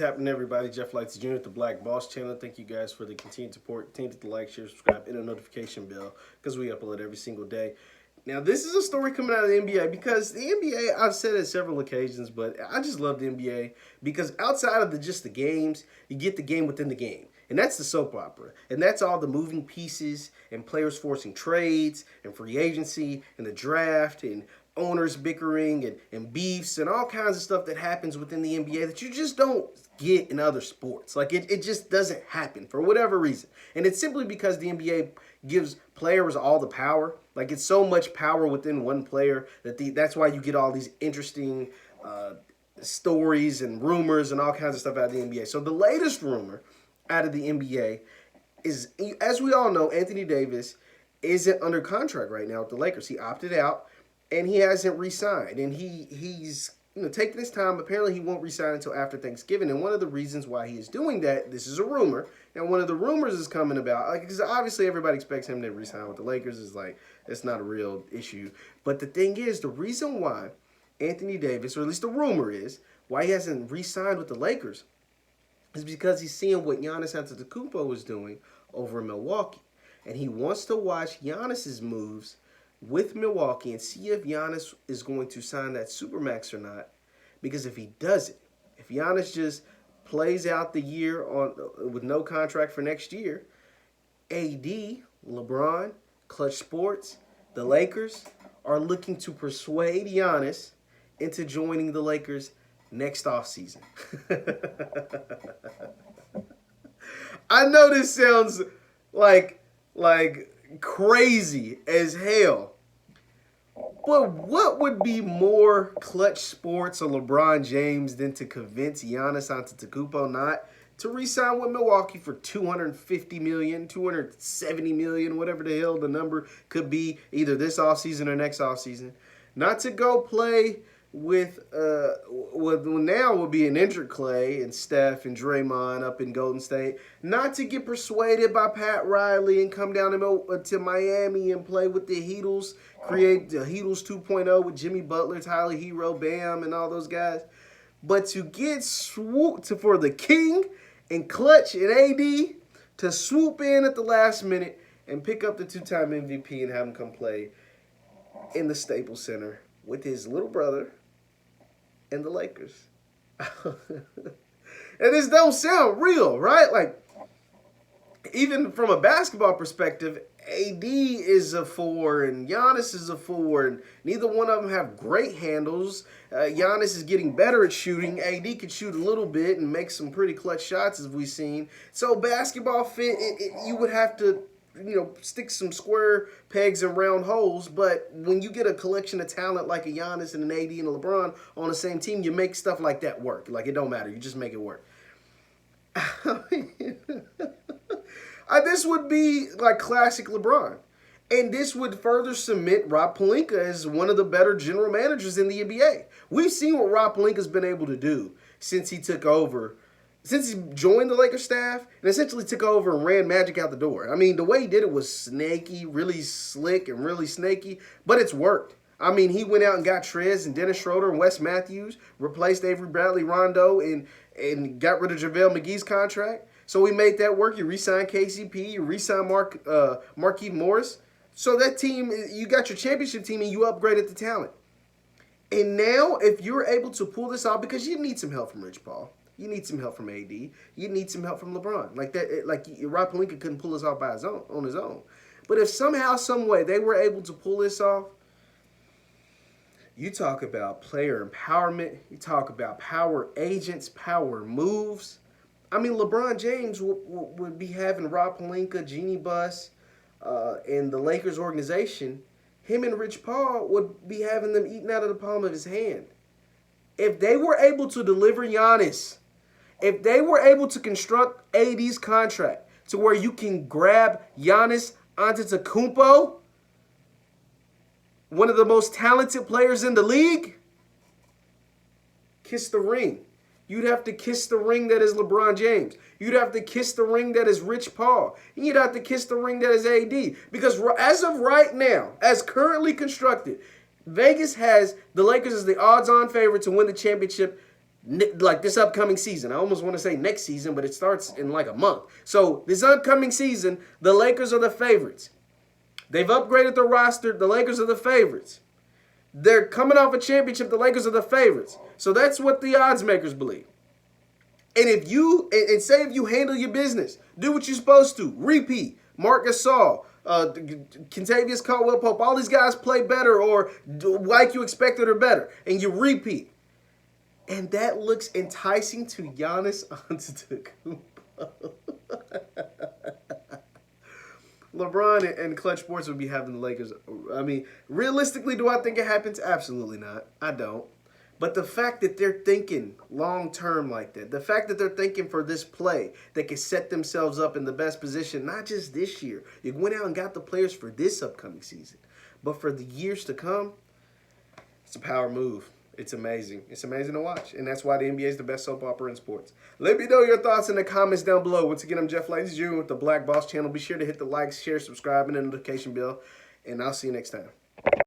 Happening, everybody? Jeff Lightsy Jr. at the Black Boss Channel. Thank you guys for the continued support. Continue to like, share, subscribe, and a notification bell because we upload every single day. Now, this is a story coming out of the NBA because the NBA, I've said it several occasions, but I just love the NBA because outside of just the games, you get the game within the game. And that's the soap opera. And that's all the moving pieces and players forcing trades and free agency and the draft and owners bickering and beefs and all kinds of stuff that happens within the NBA that you just don't get in other sports. Like, it just doesn't happen for whatever reason. And it's simply because the NBA gives players all the power. Like, it's so much power within one player that's why you get all these interesting stories and rumors and all kinds of stuff out of the NBA. So the latest rumor out of the NBA is, as we all know, Anthony Davis isn't under contract right now with the Lakers. He opted out and he hasn't re-signed. And he's taking his time. Apparently he won't re-sign until after Thanksgiving. And one of the reasons why he is doing that, this is a rumor, and one of the rumors is coming about, because obviously everybody expects him to re-sign with the Lakers. Is like, it's not a real issue. But the thing is, the reason why Anthony Davis, or at least the rumor is, why he hasn't re-signed with the Lakers is because he's seeing what Giannis Antetokounmpo is doing over in Milwaukee. And he wants to watch Giannis's moves with Milwaukee and see if Giannis is going to sign that Supermax or not. Because if he doesn't, if Giannis just plays out the year with no contract for next year, AD, LeBron, Clutch Sports, the Lakers are looking to persuade Giannis into joining the Lakers next offseason. I know this sounds like crazy as hell, but what would be more Clutch Sports or LeBron James than to convince Giannis Antetokounmpo not to re-sign with Milwaukee for $250 million, $270 million, whatever the hell the number could be, either this offseason or next offseason, not to go play with what now would be an injured Clay and Steph and Draymond up in Golden State, not to get persuaded by Pat Riley and come down to Miami and play with the Heatles, create the Heatles 2.0 with Jimmy Butler, Tyler Hero, Bam, and all those guys, but to get swooped for the King and Clutch and AD to swoop in at the last minute and pick up the two-time MVP and have him come play in the Staples Center with his little brother and the Lakers. And this don't sound real, right? Like, even from a basketball perspective, AD is a 4 and Giannis is a 4, and neither one of them have great handles. Giannis is getting better at shooting. AD can shoot a little bit and make some pretty clutch shots, as we've seen. So basketball fit, you would have to stick some square pegs in round holes, but when you get a collection of talent like a Giannis and an AD and a LeBron on the same team, you make stuff like that work. Like, it don't matter. You just make it work. This would be like classic LeBron. And this would further cement Rob Pelinka as one of the better general managers in the NBA. We've seen what Rob Pelinka's been able to do since he took over, since he joined the Lakers staff and essentially took over and ran Magic out the door. I mean, the way he did it was snaky, really slick and really snaky, but it's worked. I mean, he went out and got Trez and Dennis Schroeder and Wes Matthews, replaced Avery Bradley Rondo, and got rid of JaVale McGee's contract. So we made that work. You re-signed KCP, you re-signed Markieff Morris. So that team, you got your championship team and you upgraded the talent. And now, if you're able to pull this off, because you need some help from Rich Paul. You need some help from AD. You need some help from LeBron. Like that, Rob Pelinka couldn't pull this off on his own. But if somehow, some way, they were able to pull this off, you talk about player empowerment. You talk about power agents, power moves. I mean, LeBron James would be having Rob Pelinka, Jeannie Buss, and the Lakers organization. Him and Rich Paul would be having them eating out of the palm of his hand. If they were able to deliver Giannis, if they were able to construct AD's contract to where you can grab Giannis Antetokounmpo, one of the most talented players in the league, kiss the ring. You'd have to kiss the ring that is LeBron James. You'd have to kiss the ring that is Rich Paul. And you'd have to kiss the ring that is AD. Because as of right now, as currently constructed, Vegas has the Lakers as the odds-on favorite to win the championship like this upcoming season. I almost want to say next season, but it starts in like a month. So this upcoming season, the Lakers are the favorites. They've upgraded the roster. The Lakers are the favorites. They're coming off a championship. The Lakers are the favorites. So that's what the odds makers believe. And if you handle your business, do what you're supposed to, repeat, Marc Gasol, Kentavious Caldwell-Pope, all these guys play better or like you expected or better, and you repeat. And that looks enticing to Giannis Antetokounmpo. LeBron and Clutch Sports would be having the Lakers. I mean, realistically, do I think it happens? Absolutely not. I don't. But the fact that they're thinking long-term like that, the fact that they're thinking for this play that can set themselves up in the best position, not just this year. You went out and got the players for this upcoming season. But for the years to come, it's a power move. It's amazing. It's amazing to watch. And that's why the NBA is the best soap opera in sports. Let me know your thoughts in the comments down below. Once again, I'm Jeff Lightsy Jr. with the Black Boss Channel. Be sure to hit the like, share, subscribe, and the notification bell. And I'll see you next time.